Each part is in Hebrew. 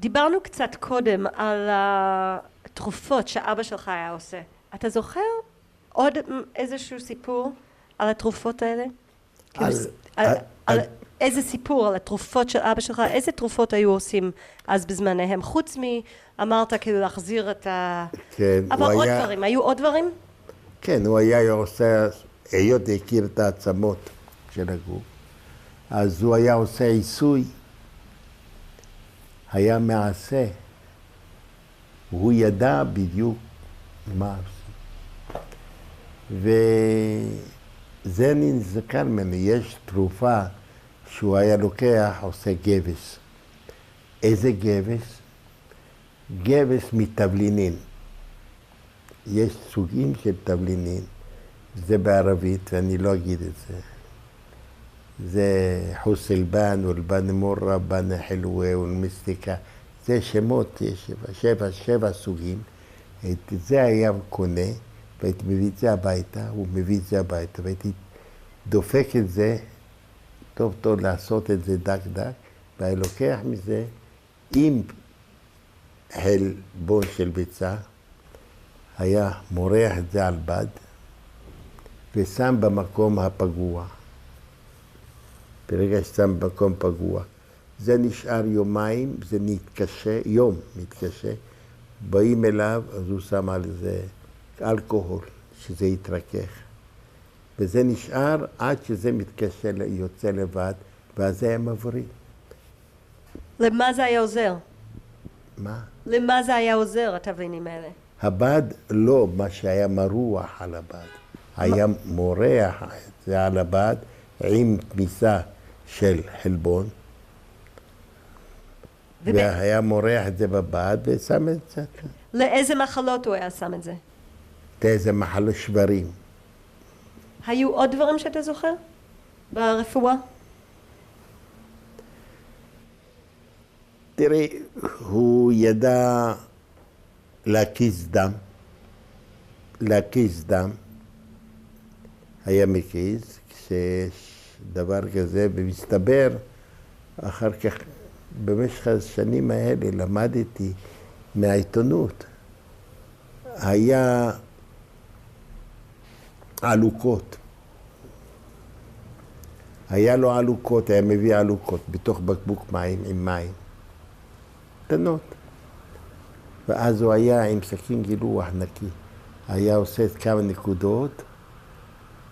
דיברנו קצת קודם על התרופות שאבא שלך היה עושה. אתה זוכר עוד איזשהו סיפור על התרופות האלה? על איזה סיפור על התרופות של אבא שלך? איזה תרופות היו עושים אז בזמניהם? חוץ אמרת כאילו להחזיר את כן, אבל עוד דברים, היו עוד דברים? כן, הוא היה עושה, היות הכיר את העצמות של הגוף, אז הוא היה עושה עיסוי, היה מעשה, הוא ידע בדיוק מה עושים. וזה אני נזכר ממנו, יש תרופה שהוא היה לוקח, עושה גבס. איזה גבס? גבס מתבלינין. יש סוגים של תבלינין, זה בערבית ואני לא אגיד את זה. זה חוסלבן, ולבן מורה, בן חלווה, ולמסטיקה. זה שמות, יש שבע סוגים. את זה היה קונה, והייתי מביא את זה הביתה, הוא מביא את זה הביתה, והייתי דופק את זה, טוב טוב לעשות את זה דק דק, והיה לוקח מזה עם חלבון של ביצה, היה מורח את זה על בד, ושם במקום הפגוע. ברגע ששם במקום פגוע. זה נשאר יומיים, זה מתקשה, יום מתקשה, באים אליו, אז הוא שם על זה אלכוהול, שזה יתרכך. וזה נשאר עד שזה מתקשה, יוצא לבד, ואז זה היה מבריא. למה זה היה עוזר? מה? למה זה היה עוזר, התבלינים האלה? הבד לא, מה שהיה מרוח על הבד. היה מורח את זה על הבד עם תמיסה של חלבון, והיה מורח את זה בבד ושם את זה. לאיזה מחלות הוא היה שם את זה? לאיזה מחלות שברים. היו עוד דברים שאתה זוכר ברפואה? תראי, הוא ידע להקיז דם. להקיז דם. היה מקיז, כשיש דבר כזה, ומסתבר, אחר כך, במשך השנים האלה למדתי מהעיתונות. היה עלוקות. היה לו עלוקות, היה מביא עלוקות בתוך בקבוק מים עם מים. קטנות. ואז הוא היה עם סכין גילוח נקי. היה עושה את כמה נקודות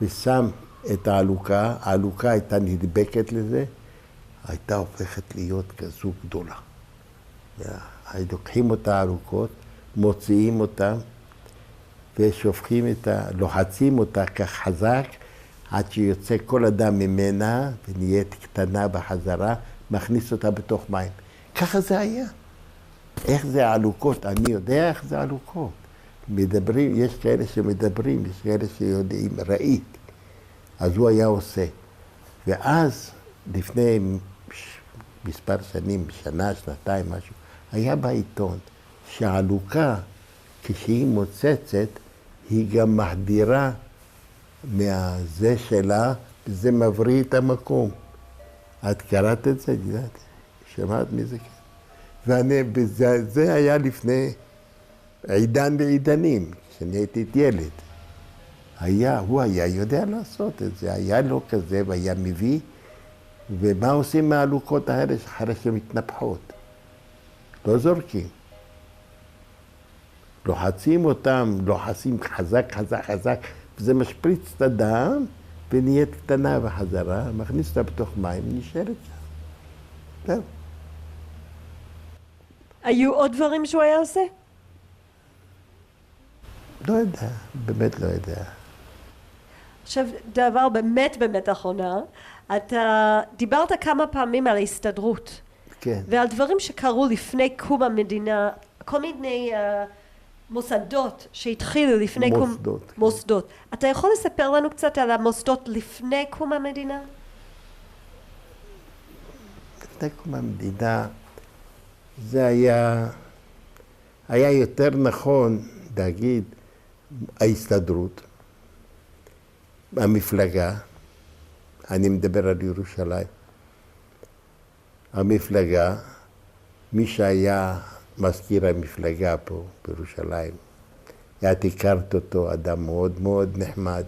ושם את העלוקה. העלוקה הייתה נדבקת לזה, הייתה הופכת להיות כזו גדולה. לוקחים אותה העלוקות, מוציאים אותה ושופכים לוחצים אותה כך חזק עד שיוצא כל הדם ממנה ונהיית קטנה בחזרה, מכניס אותה בתוך מים. ככה זה היה. איך זה העלוקות? אני יודע איך זה העלוקות. מדברים, יש כאלה שמדברים, יש כאלה שיודעים, ראית. אז הוא היה עושה. ואז, לפני מספר שנים, שנה, שנתיים, משהו, היה בעיתון שהעלוקה, כשהיא מוצצת, היא גם מחדירה מהזה שלה, וזה מבריא את המקום. את קראת את זה? יודעת? שמעת מזה? וזה היה לפני עידן ועידנים, כשאני הייתי ילד. הוא היה יודע לעשות את זה, היה לו כזה והיה מביא, ומה עושים מהעלוקות האלה אחרי שמתנפחות? לא זורקים. לוחצים אותם, לוחצים חזק, חזק, חזק, וזה משפריץ את הדם, ונהיית קטנה בחזרה, מכניס אותה בתוך מים, נשארת שם. זהו. היו עוד דברים שהוא היה עושה? לא יודע, באמת לא יודע. עכשיו, דבר באמת אחרונה, אתה דיברת כמה פעמים על ההסתדרות. כן. ועל דברים שקרו לפני קום המדינה, כל מיני מוסדות שהתחילו לפני מוסדות. אתה יכול לספר לנו קצת על המוסדות לפני קום המדינה? לפני קום המדינה, זה היה יותר נכון להגיד ההסתדרות, המפלגה, אני מדבר על ירושלים, המפלגה, מי שהיה מזכיר המפלגה פה בירושלים. את הכרת אותו, אדם מאוד מאוד נחמד.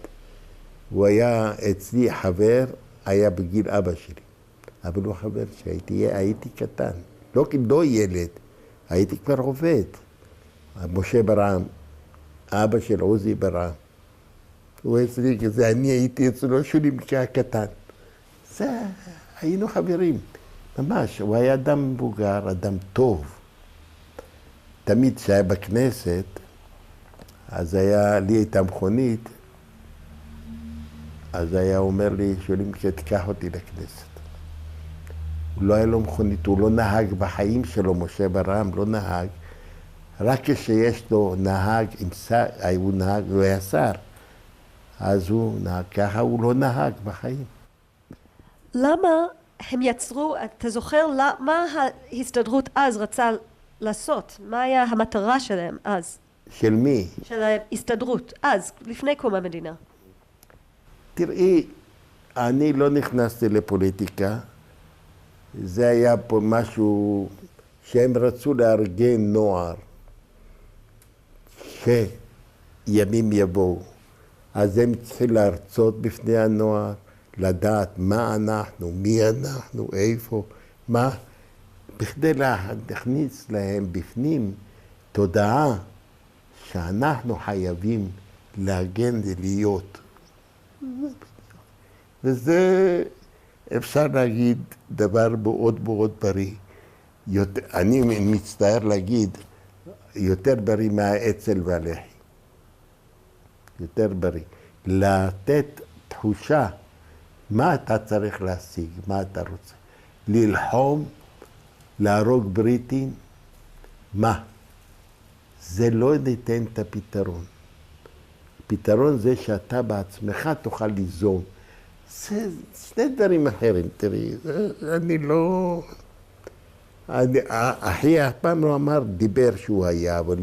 הוא היה אצלי חבר, היה בגיל אבא שלי. אבל הוא חבר שהייתי קטן. לא ילד, הייתי כבר עובד. משה ברעם, אבא של עוזי ברעם. הוא אצלי כזה, אני הייתי אצלו שולי קטן. זה, היינו חברים. ממש, הוא היה אדם מבוגר, אדם טוב. תמיד כשהיה בכנסת, אז לי הייתה מכונית, אז היה אומר לי, שואלים שתיקח אותי לכנסת. הוא לא היה לו מכונית, הוא לא נהג בחיים שלו, משה ברעם לא נהג. רק כשיש לו נהג, הוא היה שר, אז הוא נהג, ככה הוא לא נהג בחיים. למה הם יצרו, אתה זוכר מה ההסתדרות אז רצה לעשות? מה היה המטרה שלהם אז? של מי? של ההסתדרות, אז, לפני קום המדינה. תראי, אני לא נכנסתי לפוליטיקה. זה היה פה משהו שהם רצו לארגן נוער, שימים יבואו. אז הם צריכים להרצות בפני הנוער, לדעת מה אנחנו, מי אנחנו, איפה, מה, בכדי להכניס להם בפנים תודעה שאנחנו חייבים להגן ולהיות. וזה אפשר להגיד דבר מאוד מאוד בריא. אני מצטער להגיד, יותר בריא מהאצ"ל והלח"י. יותר בריא. לתת תחושה מה אתה צריך להשיג, מה אתה רוצה. ללחום, להרוג בריטים, מה? זה לא ניתן את הפתרון. הפתרון זה שאתה בעצמך תוכל ליזום. זה שני דברים אחרים, תראי, אני לא... אחי אף פעם לא אמר, דיבר שהוא היה, אבל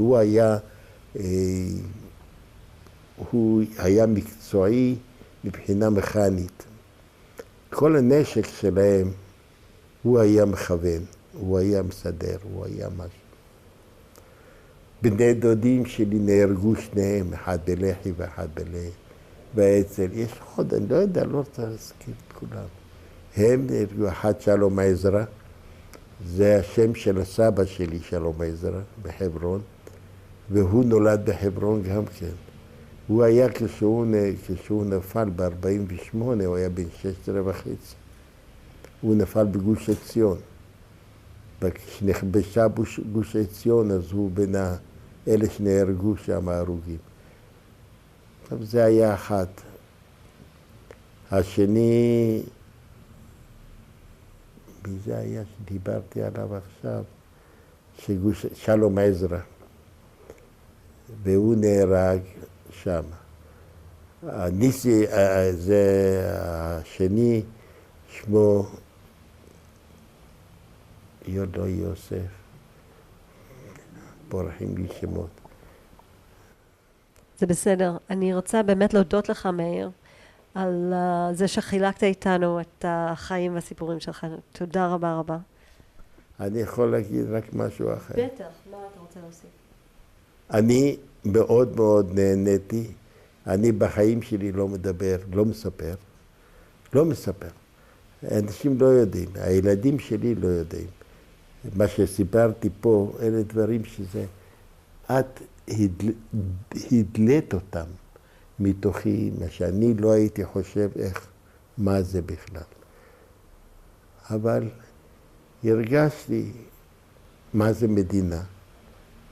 הוא היה מקצועי מבחינה מכנית. כל הנשק שלהם, הוא היה מכוון, הוא היה מסדר, הוא היה משהו. בני דודים שלי נהרגו שניהם, אחד בלח"י ואחד באצ"ל. יש עוד, אני לא יודע, לא רוצה להזכיר את כולם. הם נהרגו, אחד שלום עזרא, זה השם של הסבא שלי, שלום עזרא, בחברון, והוא נולד בחברון גם כן. הוא היה כשהוא נפל ב-48, הוא היה בן 16 וחצי. הוא נפל בגוש עציון. כשנכבשה גוש עציון, אז הוא בין אלה שנהרגו שם הרוגים. עכשיו זה היה אחת. השני, מי זה היה שדיברתי עליו עכשיו? שלום עזרא. והוא נהרג שם. ניסי, זה השני, שמו יודו יוסף. בורחים לי שמות. זה בסדר. אני רוצה באמת להודות לך, מאיר, על זה שחילקת איתנו את החיים והסיפורים שלך. תודה רבה רבה. אני יכול להגיד רק משהו אחר. בטח, מה אתה רוצה להוסיף? אני מאוד מאוד נהניתי. אני בחיים שלי לא מדבר, לא מספר. אנשים לא יודעים, הילדים שלי לא יודעים. מה שסיפרתי פה, אלה דברים שזה, את הדלת אותם מתוכי, מה שאני לא הייתי חושב מה זה בכלל. אבל הרגשתי מה זה מדינה.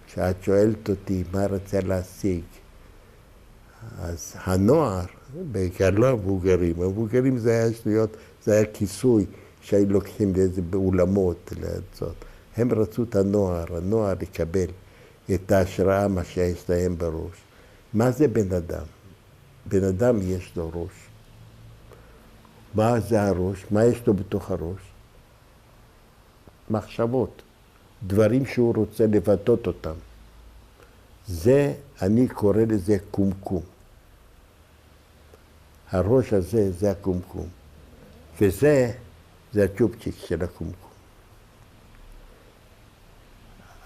כשאת שואלת אותי מה רצה להשיג, אז הנוער, בעיקר לא המבוגרים זה היה שטויות, זה היה כיסוי שהיו לוקחים לאיזה באולמות לעצות. הם רצו את הנוער לקבל את ההשראה מה שיש להם בראש. מה זה בן אדם? בן אדם יש לו ראש. מה זה הראש? מה יש לו בתוך הראש? מחשבות, דברים שהוא רוצה לבטאות אותם. זה, אני קורא לזה קומקום. הראש הזה, זה הקומקום. וזה הצ'ופצ'יק של הקומקום.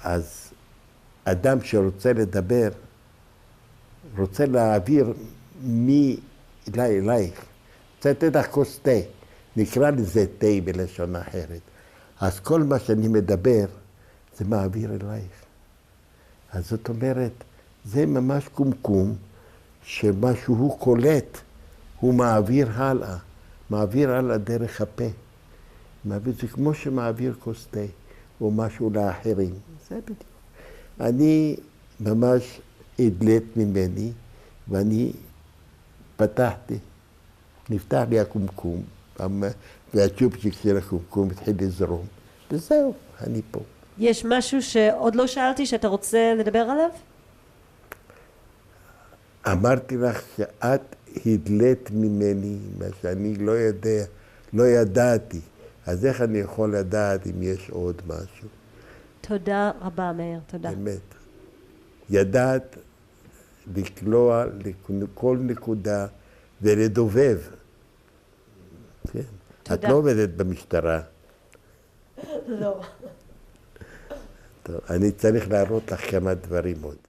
אז אדם שרוצה לדבר, רוצה להעביר מי אליי אלייך. רוצה לתת לך כוס תה, נקרא לזה תה בלשון אחרת. אז כל מה שאני מדבר, זה מעביר אלייך. אז זאת אומרת, זה ממש קומקום, שמה שהוא קולט, הוא מעביר הלאה. מעביר הלאה דרך הפה. זה כמו שמעביר כוס תה, או משהו לאחרים. זה בדיוק. אני ממש הדלת ממני, ואני פתחתי. נפתח לי הקומקום, והצ'ופצ'יק של הקומקום התחיל לזרום. וזהו, אני פה. יש משהו שעוד לא שאלתי שאתה רוצה לדבר עליו? אמרתי לך שאת הדלת ממני, מה שאני לא ידעתי. אז איך אני יכול לדעת אם יש עוד משהו? תודה רבה, מאיר, תודה. באמת. ידעת לקלוע לכל נקודה ולדובב. כן. תודה. את לא עובדת במשטרה. לא. טוב, אני צריך להראות לך כמה דברים עוד.